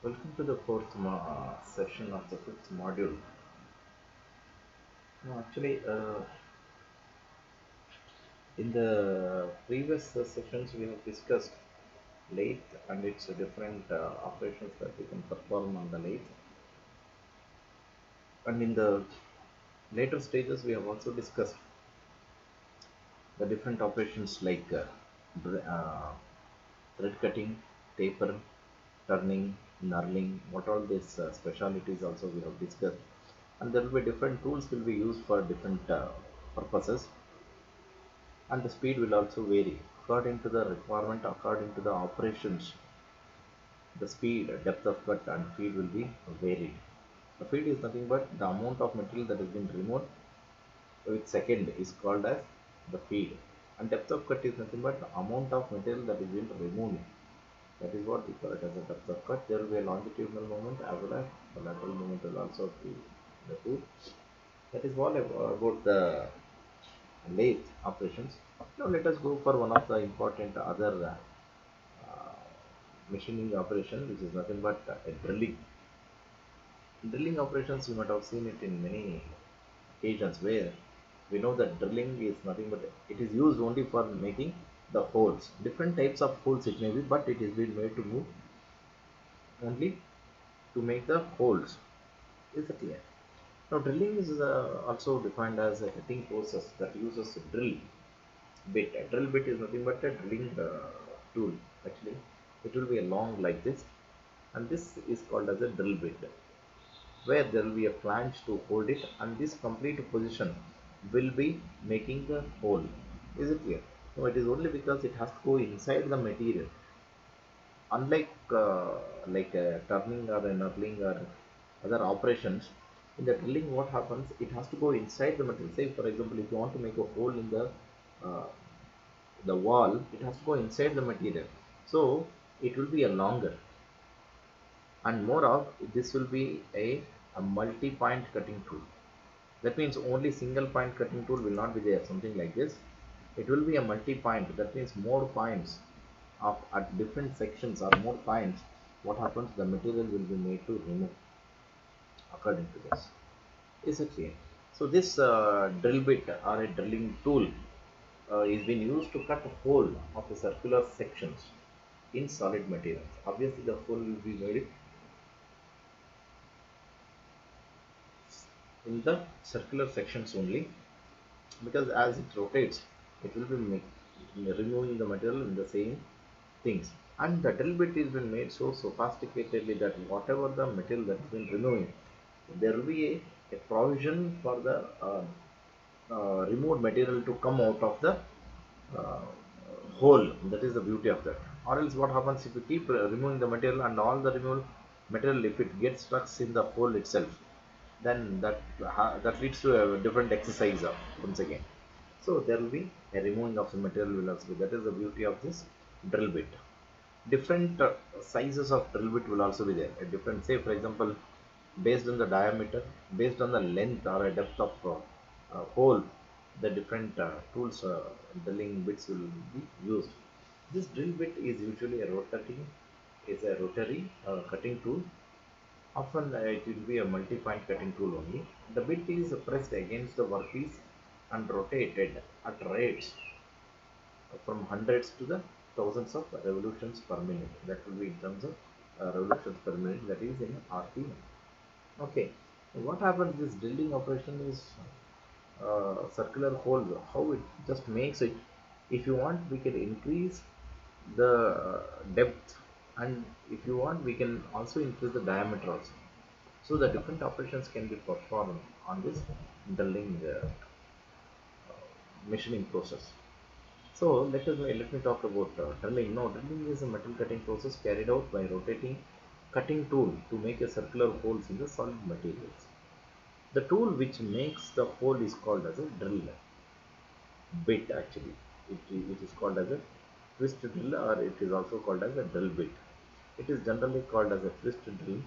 Welcome to the fourth session of the fifth module. No, actually, in the previous sessions, we have discussed lathe and its different operations that we can perform on the lathe. And in the later stages, we have also discussed the different operations like thread cutting, taper, turning, knurling, what all these specialities also we have discussed. And there will be different tools will be used for different purposes, and the speed will also vary according to the requirement, according to the operations. The speed, depth of cut and feed will be varied. The feed is nothing but the amount of material that has been removed with second is called as the feed, and depth of cut is nothing but the amount of material that is being removed. That is what we call it as a depth of cut. There will be a longitudinal movement as well as the lateral movement will also be the tool. That is all about the lathe operations. Now let us go for one of the important other machining operation, which is nothing but a drilling. Drilling operations, you might have seen it in many occasions where we know that drilling is nothing but it is used only for making the holes. Different types of holes it may be, but it is being made to move only to make the holes. Is it clear? Now drilling is also defined as a cutting process that uses a drill bit. A drill bit is nothing but a drilling tool. Actually, it will be a long like this, and this is called as a drill bit, where there will be a flange to hold it, and this complete position will be making the hole. Is it clear? No, it is only because it has to go inside the material. Unlike like turning or knurling or other operations, in the drilling what happens, it has to go inside the material. Say for example, if you want to make a hole in uh, the wall, it has to go inside the material, so it will be a longer. And more of this will be a multi-point cutting tool. That means only single point cutting tool will not be there, something like this. It will be a multi-point. That means more points of at different sections or more points. What happens? The material will be made to remove according to this. Is it clear? So this drill bit or a drilling tool is being used to cut a hole of the circular sections in solid materials. Obviously, the hole will be made in the circular sections only, because as it rotates, it will be removing the material in the same things. And the drill bit is been made so sophisticatedly that whatever the material that has been removing, there will be a provision for the removed material to come out of the uh, hole. That is the beauty of that. Or else what happens if you keep removing the material, and all the removed material, if it gets stuck in the hole itself, then that leads to a different exercise once again. So there will be a removing of the material will also be. That is the beauty of this drill bit. Different sizes of drill bit will also be there. A different, say for example, based on the diameter, based on the length or a depth of hole, the different tools, drilling bits will be used. This drill bit is usually a rotary cutting tool. Often it will be a multi-point cutting tool only. The bit is pressed against the workpiece and rotated at rates from hundreds to the thousands of revolutions per minute. That will be in terms of revolutions per minute, that is in RPM. Okay, what happens, this drilling operation is circular hole, how it just makes it. If you want, we can increase the depth, and if you want, we can also increase the diameter also. So the different operations can be performed on this drilling machining process. So let me talk about drilling. Now, drilling is a metal cutting process carried out by rotating cutting tool to make a circular holes in the solid materials. The tool which makes the hole is called as a drill bit. Actually, it is called as a twist drill, or it is also called as a drill bit. It is generally called as a twist drill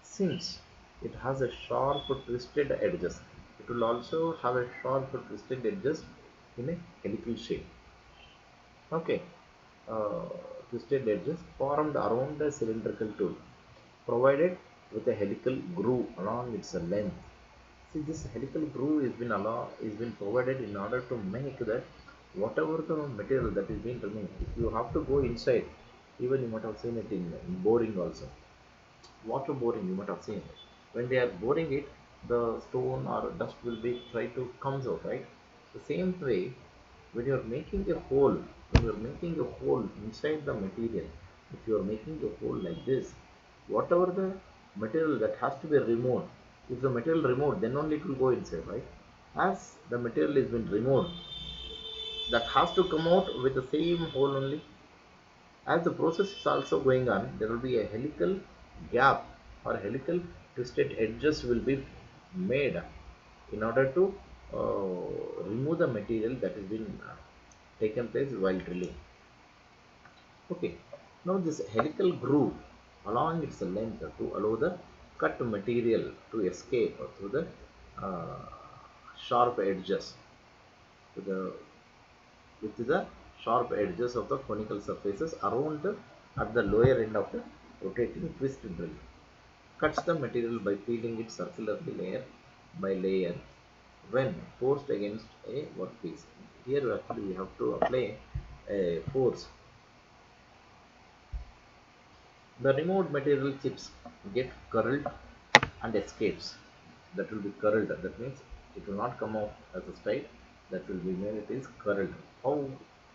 since it has a sharp twisted edges. It will also have a sharp twisted edges in a helical shape. Okay. Uh, twisted edges formed around a cylindrical tool, provided with a helical groove along its length. See, this helical groove is been provided in order to make that whatever the material that is being removed, if you have to go inside, even you might have seen it in boring also. Water boring, you might have seen it. When they are boring it, the stone or dust will be try to comes out, right? The same way, when you are making a hole, when you are making a hole inside the material, if you are making a hole like this, whatever the material that has to be removed, if the material removed, then only it will go inside, right? As the material is been removed, that has to come out with the same hole only. As the process is also going on, there will be a helical gap or helical twisted edges will be made in order to remove the material that has been taken place while drilling. Okay, now this helical groove along its length to allow the cut material to escape through the uh, sharp edges to the with the sharp edges of the conical surfaces around at the lower end of the rotating twist drill. Cuts the material by peeling it circularly layer by layer when forced against a workpiece. Here actually we have to apply a force. The removed material chips get curled and escapes. That will be curled. That means it will not come out as a straight. That will be when it is curled. How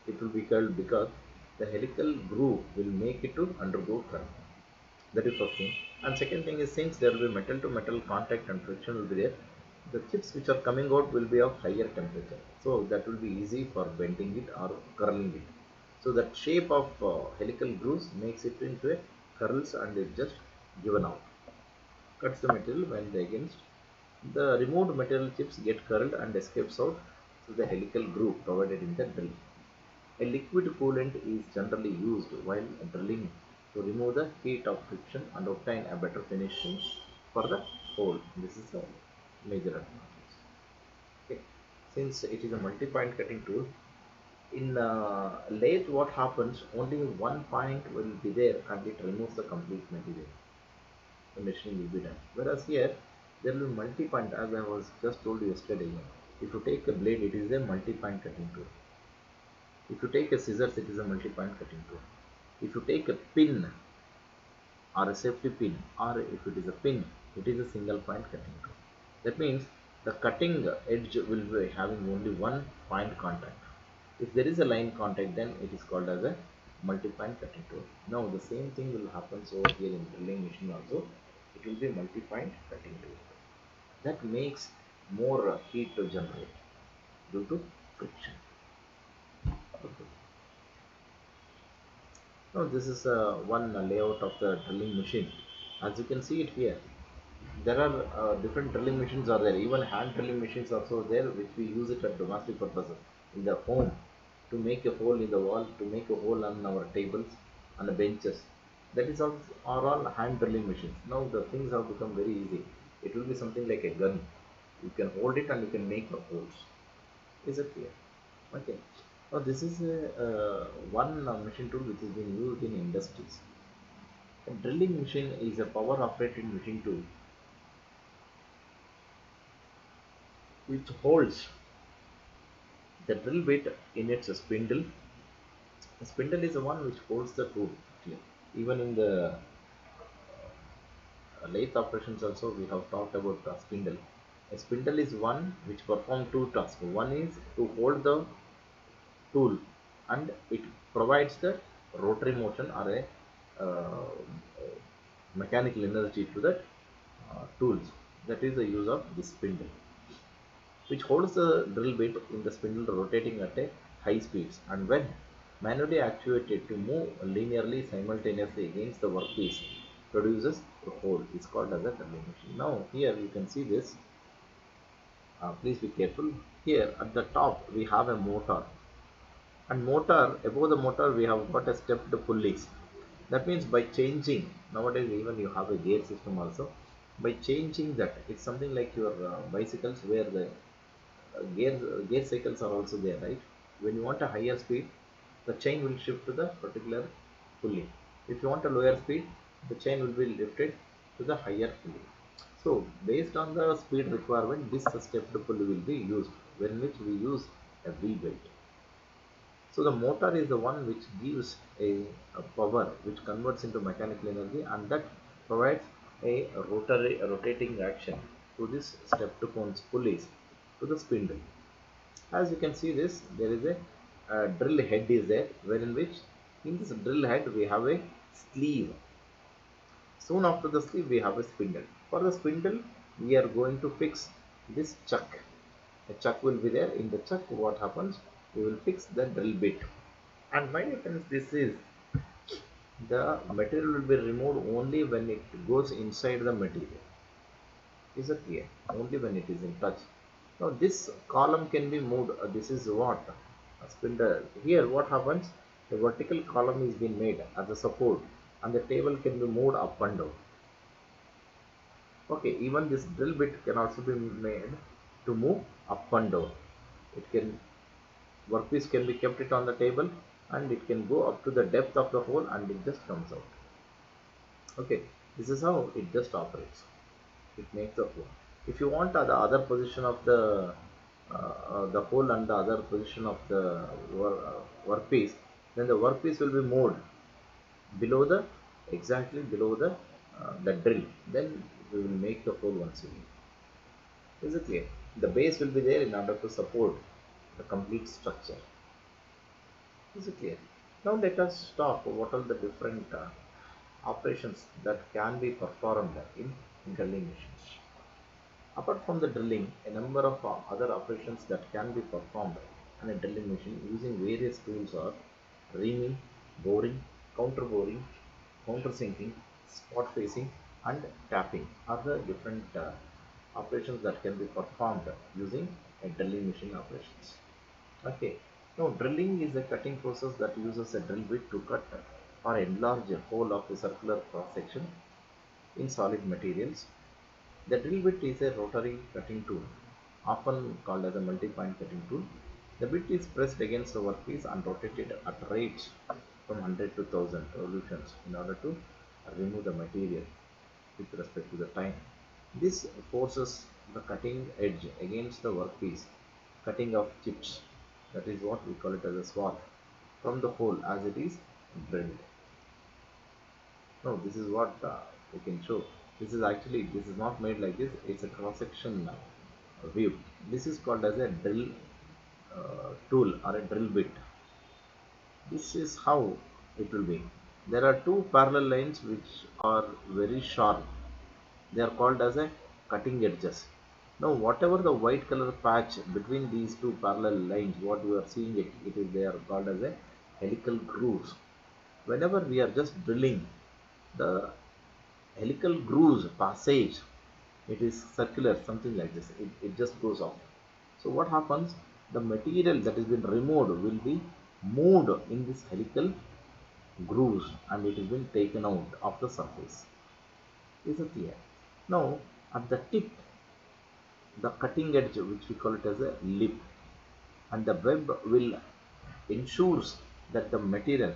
it will be curled? Because the helical groove will make it to undergo curl. That is first thing. And second thing is, since there will be metal to metal contact and friction will be there, the chips which are coming out will be of higher temperature. So that will be easy for bending it or curling it. So that shape of helical grooves makes it into a curls and it just given out. Cuts the material when they against the removed material chips get curled and escapes out through the helical groove provided in the drill. A liquid coolant is generally used while drilling to remove the heat of friction and obtain a better finishing for the hole. This is a major advantage. Okay. Since it is a multi-point cutting tool, in lathe what happens, only one point will be there and it removes the complete material. The machining will be done. Whereas here, there will be multi-point, as I was just told you yesterday. If you take a blade, it is a multi-point cutting tool. If you take a scissors, it is a multi-point cutting tool. If you take a pin or a safety pin, or if it is a pin, it is a single point cutting tool. That means the cutting edge will be having only one point contact. If there is a line contact, then it is called as a multi-point cutting tool. Now the same thing will happen over here in drilling machine also. It will be multi-point cutting tool. That makes more heat to generate due to friction. Okay. Now this is one layout of the drilling machine. As you can see it here, there are different drilling machines are there. Even hand drilling machines also there, which we use it at domestic purposes in the home to make a hole in the wall, to make a hole on our tables and the benches. That is all are all hand drilling machines. Now the things have become very easy. It will be something like a gun. You can hold it and you can make the holes. Is it clear? Okay. Now this is one machine tool which is being used in industries. A drilling machine is a power operated machine tool which holds the drill bit in its spindle. The spindle is the one which holds the tool. Actually. Even in the lathe operations also we have talked about the spindle. A spindle is one which performs two tasks. One is to hold the tool and it provides the rotary motion or a uh, mechanical energy to that tools. That is the use of this spindle, which holds the drill bit in the spindle rotating at a high speeds and when manually actuated to move linearly simultaneously against the workpiece produces a hole. It's called as a drilling machine. Now here you can see this. Please be careful. Here at the top we have a motor, and motor above the motor we have got a stepped pulleys. That means by changing, nowadays even you have a gear system also, by changing that, it's something like your bicycles where the gear cycles are also there, right? When you want a higher speed, the chain will shift to the particular. pulley. If you want a lower speed, the chain will be lifted to the higher pulley. So based on the speed requirement, this stepped pulley will be used, when which we use a wheel weight. So the motor is the one which gives a power which converts into mechanical energy, and that provides a rotating action to this stepped cones pulleys to the spindle. As you can see this, there is a drill head is there, wherein which in this drill head we have a sleeve. Soon after the sleeve we have a spindle. For the spindle we are going to fix this chuck. A chuck will be there. In the chuck what happens? We will fix the drill bit. And my dear friends, this is the material will be removed only when it goes inside the material. Is it clear? Only when it is in touch. Now this column can be moved. This is what a spindle. Here what happens? The vertical column is being made as a support, and the table can be moved up and down. Okay, even this drill bit can also be made to move up and down. It can workpiece can be kept it on the table, and it can go up to the depth of the hole and it just comes out. Okay, this is how it just operates. It makes the hole. If you want the other position of the hole and the other position of the workpiece, then the workpiece will be moved below the exactly below the drill. Then we will make the hole once again. Is it clear? The base will be there in order to support the complete structure. Is it clear? Now let us talk what are the different operations that can be performed in drilling machines. Apart from the drilling, a number of other operations that can be performed on a drilling machine using various tools are reaming, boring, counter boring, countersinking, spot facing, and tapping are the different operations that can be performed using a drilling machine operations. Okay. Now drilling is a cutting process that uses a drill bit to cut or enlarge a hole of a circular cross section in solid materials. The drill bit is a rotary cutting tool, often called as a multi-point cutting tool. The bit is pressed against the workpiece and rotated at rates from 100 to 1000 revolutions in order to remove the material with respect to the time. This forces the cutting edge against the workpiece, cutting off chips. That is what we call it as a swath from the hole as it is drilled. No, this is what we can show. This is not made like this. It's a cross section view. This is called as a drill tool or a drill bit. This is how it will be. There are two parallel lines which are very sharp. They are called as a cutting edges. Now whatever the white color patch between these two parallel lines, what we are seeing it is they are called as a helical grooves. Whenever we are just drilling, the helical grooves passage, it is circular, something like this. It just goes off. So what happens? The material that has been removed will be moved in this helical grooves, and it has been taken out of the surface. Is it clear? Now at the tip, the cutting edge, which we call it as a lip, and the web will ensures that the material,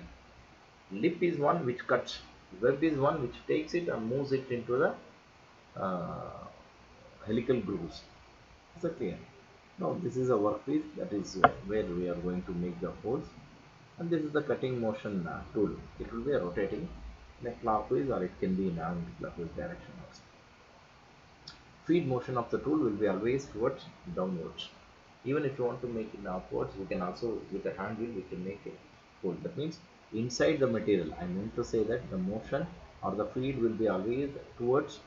lip is one which cuts, web is one which takes it and moves it into the uh, helical grooves. Is that clear? Now this is a workpiece, that is where we are going to make the holes, and this is the cutting motion tool. It will be rotating in a clockwise, or it can be in anti-clockwise direction also. Feed motion of the tool will be always towards downwards. Even if you want to make it upwards, we can also, with the hand wheel, we can make it hole. That means inside the material. I meant to say that the motion or the feed will be always towards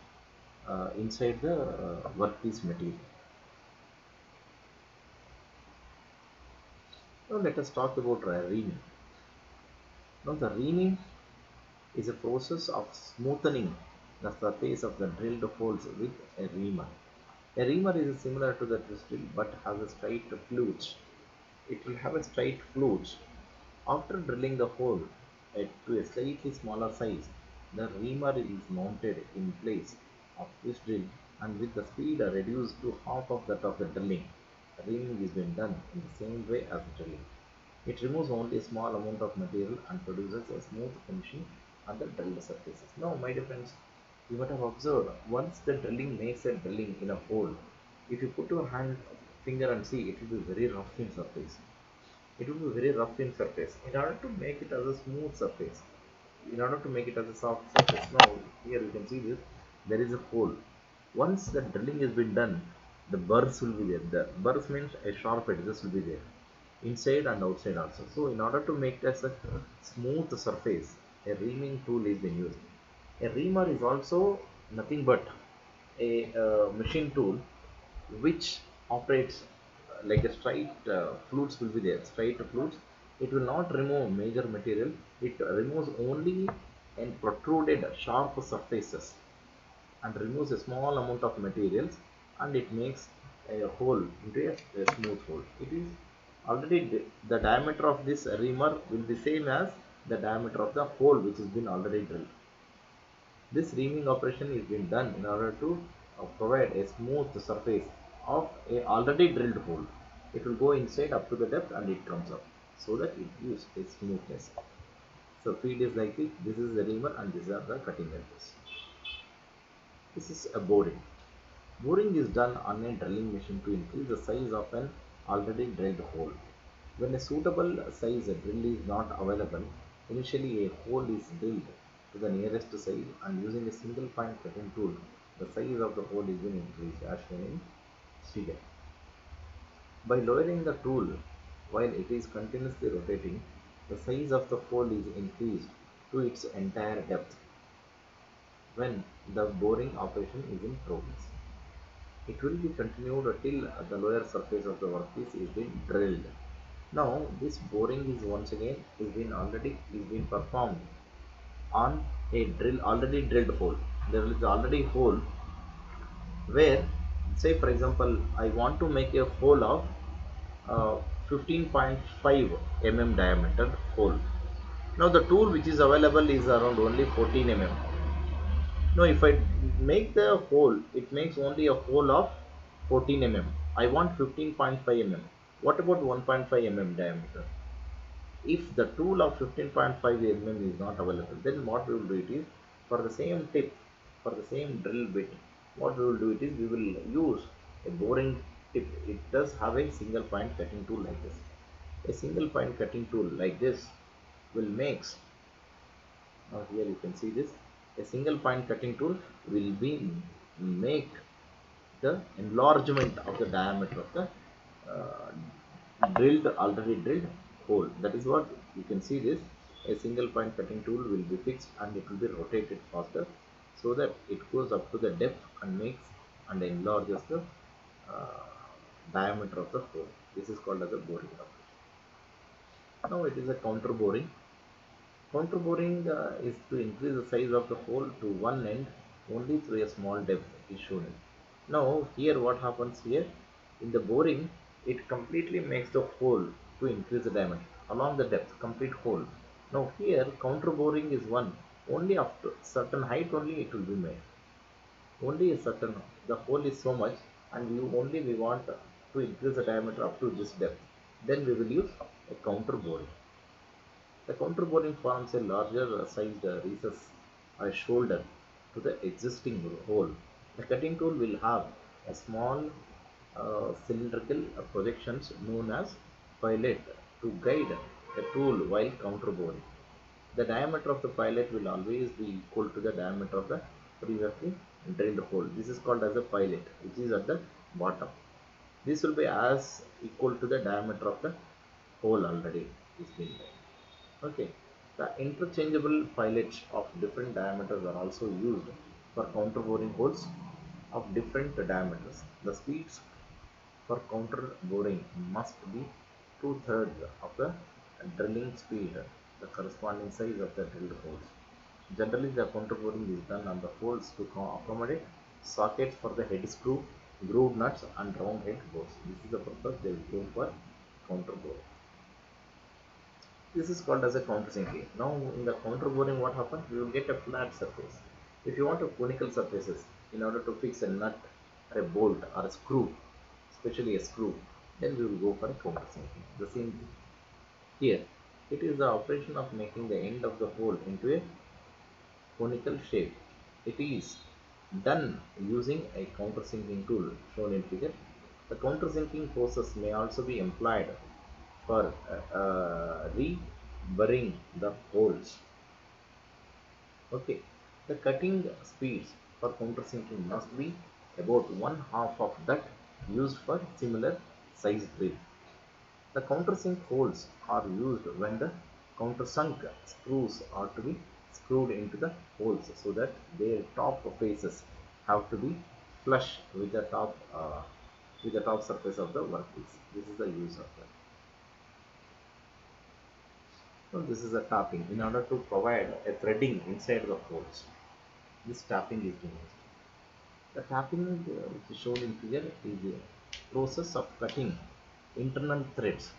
inside the workpiece material. Now let us talk about reaming. Now the reaming is a process of smoothening the surface of the drilled holes with a reamer. A reamer is similar to the twist drill but has a straight flutes. It will have a straight flutes. After drilling the hole to a slightly smaller size, the reamer is mounted in place of twist drill, and with the speed reduced to half of that of the drilling. Reaming is being done in the same way as drilling. It removes only a small amount of material and produces a smooth finishing on the drilled surfaces. Now, my dear friends, you might have observed once the drilling makes a drilling in a hole, if you put your hand finger and see, it will be very rough in surface. It will be very rough in surface. In order to make it as a smooth surface, in order to make it as a soft surface, now here you can see this, there is a hole. Once the drilling has been done, the burrs will be there. The burrs means a sharp edges will be there inside and outside also. So in order to make this a smooth surface, a reaming tool is being used. A reamer is also nothing but a machine tool which operates like a straight flutes will be there, straight flutes. It will not remove major material. It removes only and protruded sharp surfaces and removes a small amount of materials, and it makes a hole into a smooth hole. It is already the diameter of this reamer will be same as the diameter of the hole which has been already drilled. This reaming operation is being done in order to provide a smooth surface of a already drilled hole. It will go inside up to the depth and it comes up so that it gives a smoothness. So feed is like this. This is the reamer and these are the cutting edges. This is a boring. Boring is done on a drilling machine to increase the size of an already drilled hole. When a suitable size drill is not available, initially a hole is drilled to the nearest size, and using a single point cutting tool, the size of the hole is being increased as shown in figure. By lowering the tool while it is continuously rotating, the size of the hole is increased to its entire depth when the boring operation is in progress. It will be continued till the lower surface of the workpiece is being drilled. Now this boring is once again is been performed on a already drilled hole. There is already hole where, say for example, I want to make a hole of 15.5 mm diameter hole. Now the tool which is available is around only 14 mm. Now if I make the hole, it makes only a hole of 14 mm. I want 15.5 mm. What about 1.5 mm diameter? If the tool of 15.5 mm is not available, then what we will do it is, for the same tip, for the same drill bit, what we will do it is, we will use a boring tip. It does have a single point cutting tool like this. A single point cutting tool like this will makes, now here you can see this, a single point cutting tool will be make the enlargement of the diameter of the already drilled hole. That is what you can see this. A single point cutting tool will be fixed and it will be rotated faster so that it goes up to the depth and makes and enlarges the uh, diameter of the hole. This is called as a boring operation. Now it is a counter boring. Counter boring is to increase the size of the hole to one end only through a small depth is shown. Now here what happens here, in the boring it completely makes the hole to increase the diameter along the depth, complete hole. Now here counter boring is one, only up to certain height only it will be made. Only a certain, the hole is so much and we want to increase the diameter up to this depth. Then we will use a counter boring. The counter boring forms a larger sized recess or shoulder to the existing hole. The cutting tool will have a small cylindrical projections known as pilot to guide the tool while counter boring. The diameter of the pilot will always be equal to the diameter of the previously drilled hole. This is called as a pilot, which is at the bottom. This will be as equal to the diameter of the hole already is being made. Okay, the interchangeable pilots of different diameters are also used for counter boring holes of different diameters. The speeds for counter boring must be two-thirds of the drilling speed, the corresponding size of the drilled holes. Generally, the counter boring is done on the holes to accommodate sockets for the head screw, groove nuts, and round head bolts. This is the purpose they will go for counter boring. This is called as a countersinking. Now in the counter boring what happens? We will get a flat surface. If you want a conical surfaces in order to fix a nut or a bolt or a screw, especially a screw, then we will go for a countersinking. The same thing. Here, it is the operation of making the end of the hole into a conical shape. It is done using a countersinking tool shown in figure. The countersinking process may also be employed for reburying the holes. Okay, the cutting speeds for countersinking must be about one half of that used for similar size drill. The countersink holes are used when the countersunk screws are to be screwed into the holes so that their top faces have to be flush with the top surface of the workpiece. This is the use of that. So this is a tapping in order to provide a threading inside the holes. This tapping is being used. The tapping which is shown in figure is a process of cutting internal threads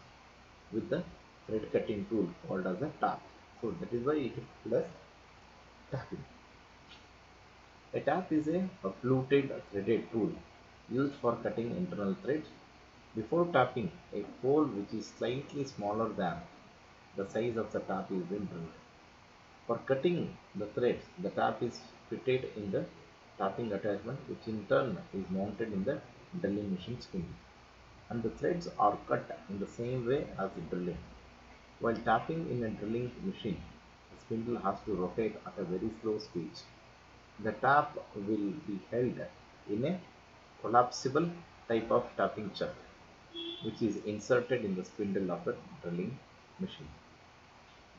with the thread cutting tool called as a tap. So that is why it is called as tapping. A tap is a fluted threaded tool used for cutting internal threads. Before tapping, a hole which is slightly smaller than the size of the tap is then drilled. For cutting the threads, the tap is fitted in the tapping attachment, which in turn is mounted in the drilling machine spindle, and the threads are cut in the same way as drilling. While tapping in a drilling machine, the spindle has to rotate at a very slow speed. The tap will be held in a collapsible type of tapping chuck, which is inserted in the spindle of the drilling machine.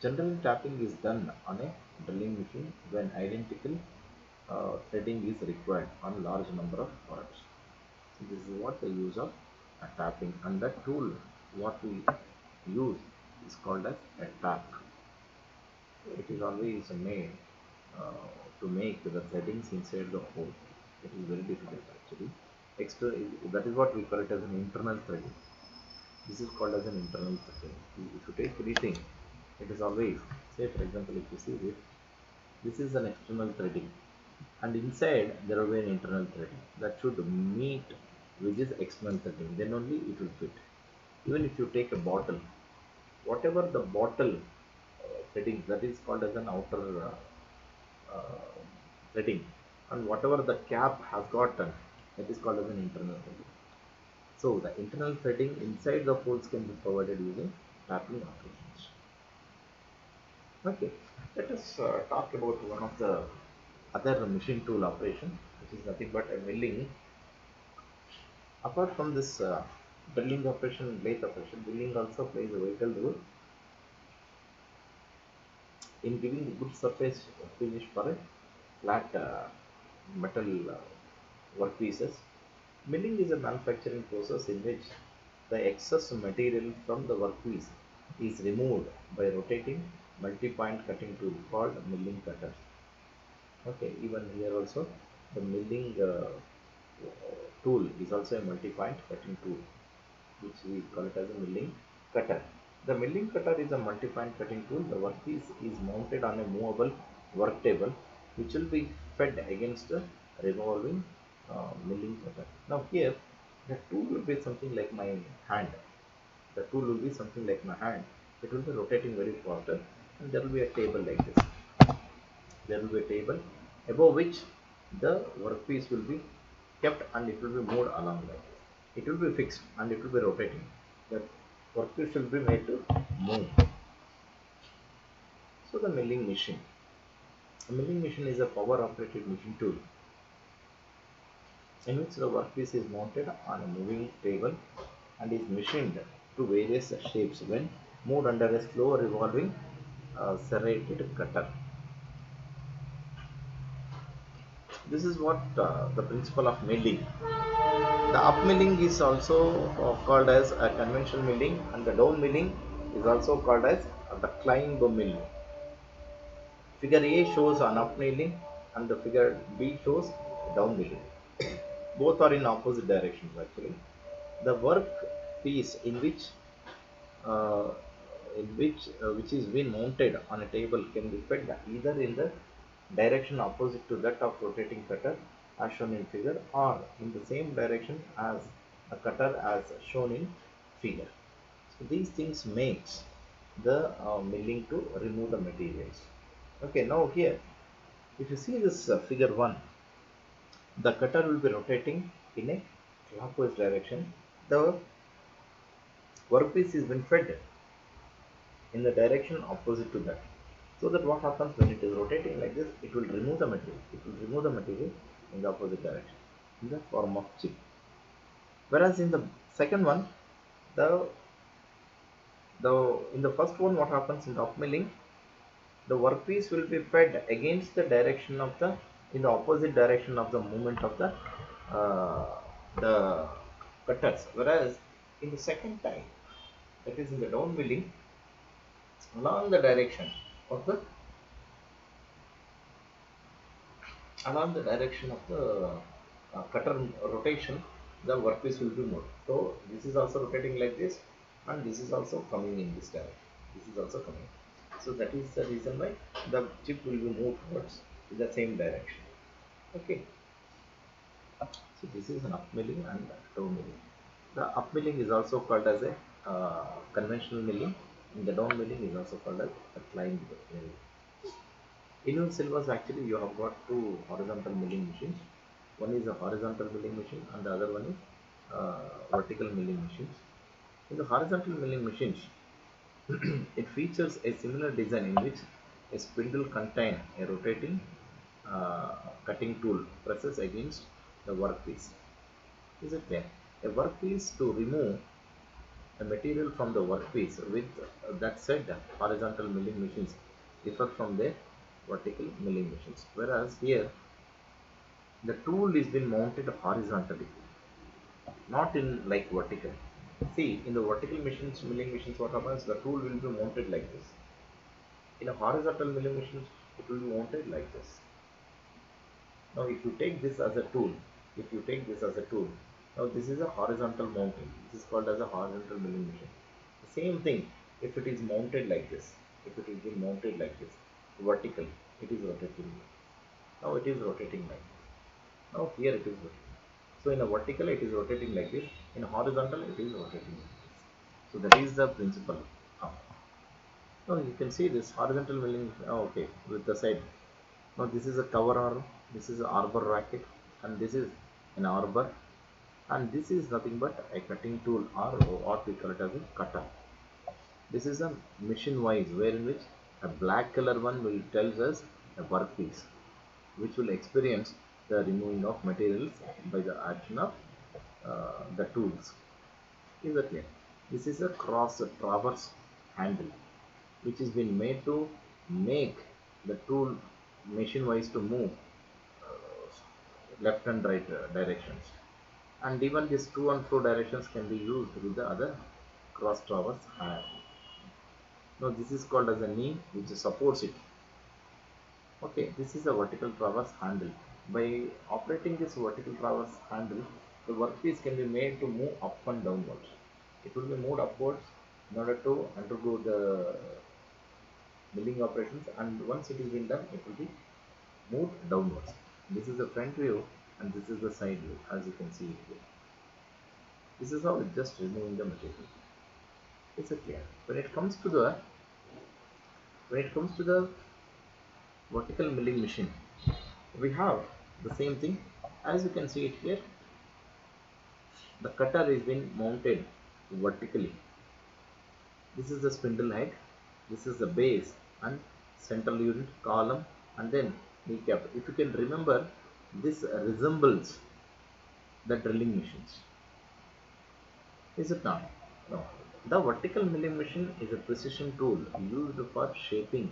Generally, tapping is done on a drilling machine when identical threading is required on large number of parts. So this is what the use of a tapping, and that tool what we use is called as a tap. It is always made uh, to make the threadings inside the hole. It is very difficult actually. That is what we call it as an internal threading. This is called as an internal threading. If you take anything, it is always, say for example, if you see this is an external threading, and inside there will be an internal threading that should meet with this external threading. Then only it will fit. Even if you take a bottle, whatever the bottle threading, that is called as an outer uh, threading, and whatever the cap has gotten, that is called as an internal threading. So the internal threading inside the holes can be provided using tapping operations. Okay, let us talk about one of the other machine tool operation, which is nothing but a milling. Apart from this drilling operation, lathe operation, milling also plays a vital role in giving a good surface finish for a flat metal workpieces. Milling is a manufacturing process in which the excess material from the workpiece is removed by rotating multi-point cutting tool called milling cutter. Okay, even here also the milling tool is also a multi-point cutting tool, which we call it as a milling cutter. The milling cutter is a multi-point cutting tool. The workpiece is mounted on a movable work table, which will be fed against a revolving milling cutter. Now here, the tool will be something like my hand. The tool will be something like my hand. It will be rotating very faster, and there will be a table like this. There will be a table above which the workpiece will be kept, and it will be moved along like this. It will be fixed and it will be rotating. The workpiece will be made to move. So the milling machine. A milling machine is a power operated machine tool in which the workpiece is mounted on a moving table and is machined to various shapes when moved under a slow revolving serrated cutter. This is what the principle of milling. The up milling is also called as a conventional milling, and the down milling is also called as the climb milling. Figure A shows an up milling and the figure B shows down milling. Both are in opposite directions actually. The work piece uh, which is being mounted on a table can be fed either in the direction opposite to that of rotating cutter as shown in figure, or in the same direction as a cutter as shown in figure. So these things makes the milling to remove the materials. Okay, now here, if you see this figure 1, the cutter will be rotating in a clockwise direction. The workpiece is been fed in the direction opposite to that. So that what happens when it is rotating like this, it will remove the material. It will remove the material in the opposite direction in the form of chip. Whereas in the second one, the the in the first one, what happens in the up milling, the workpiece will be fed against the direction of the in the opposite direction of the movement of uh, the cutters. Whereas in the second time, that is in the down milling, along the direction of the along the direction of the cutter rotation, the workpiece will be moved. So this is also rotating like this, and this is also coming in this direction. This is also coming. So that is the reason why the chip will be moved towards the same direction. Okay. So this is an up milling and down milling. The up milling is also called as a conventional milling. And the down milling is also called as a flying milling. In your syllabus, actually, you have got two horizontal milling machines. One is a horizontal milling machine, and the other one is vertical milling machines. In the horizontal milling machines, it features a similar design in which a spindle contains a rotating cutting tool presses against the workpiece. Is it clear? A workpiece to remove a material from the workpiece with that said horizontal milling machines differ from their vertical milling machines. Whereas here the tool is been mounted horizontally, not in like vertical. See, in the vertical machines, milling machines, what happens? The tool will be mounted like this. In a horizontal milling machine, it will be mounted like this. Now, if you take this as a tool, if you take this as a tool, now this is a horizontal mounting. This is called as a horizontal milling machine. The same thing, if it is mounted like this, if it is being mounted like this, vertical, it is rotating. Now it is rotating like this. Now here it is rotating. So in a vertical, it is rotating like this. In a horizontal, it is rotating like this. So that is the principle. Now, now you can see this horizontal milling. Okay, with the side. Now this is a cover arm, this is an arbor racket, and this is an arbor, and this is nothing but a cutting tool, or what we call it as a cutter. This is a machine wise, wherein which a black color one will tells us a workpiece, which will experience the removing of materials by the action of the tools. Is that clear? This is a cross traverse handle, which has been made to make the tool machine wise to move left and right directions. And even these to and fro directions can be used with the other cross traverse hand. Now this is called as a knee which supports it. Okay, this is a vertical traverse handle. By operating this vertical traverse handle, the workpiece can be made to move up and downwards. It will be moved upwards in order to undergo the milling operations, and once it is been done, it will be moved downwards. This is the front view and this is the side view, as you can see it here. This is how it's just removing the material. It's a clear. When it comes to the vertical milling machine, we have the same thing. As you can see it here, the cutter is being mounted vertically. This is the spindle head, this is the base and central unit column, and then kneecap. If you can remember, this resembles the drilling machines. Is it not? No. The vertical milling machine is a precision tool used for shaping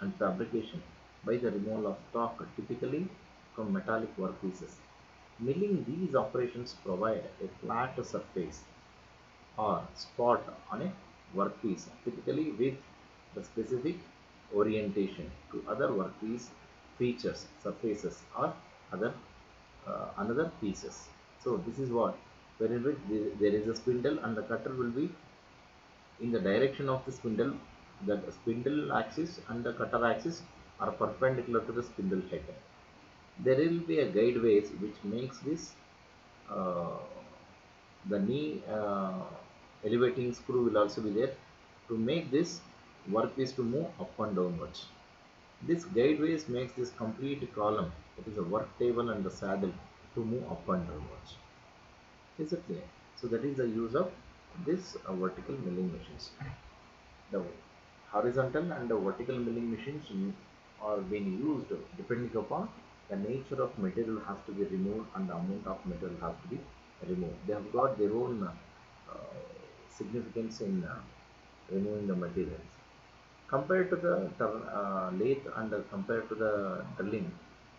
and fabrication by the removal of stock, typically from metallic workpieces. Milling these operations provide a flat surface or spot on a workpiece, typically with the specific orientation to other workpiece features, surfaces, or other another pieces. So this is what, wherein which there is a spindle and the cutter will be in the direction of the spindle. The spindle axis and the cutter axis are perpendicular to the spindle head. There will be a guideways which makes this uh, the knee elevating screw will also be there to make this Work is to move up and downwards. This guideways makes this complete column, that is a work table and the saddle, to move up and downwards. Is it clear? So that is the use of this vertical milling machines. The horizontal and the vertical milling machines are being used depending upon the nature of material has to be removed and the amount of material has to be removed. They have got their own significance in removing the materials. Compared to the lathe and compared to the drilling,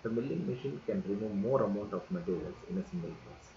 the milling machine can remove more amount of materials in a single place.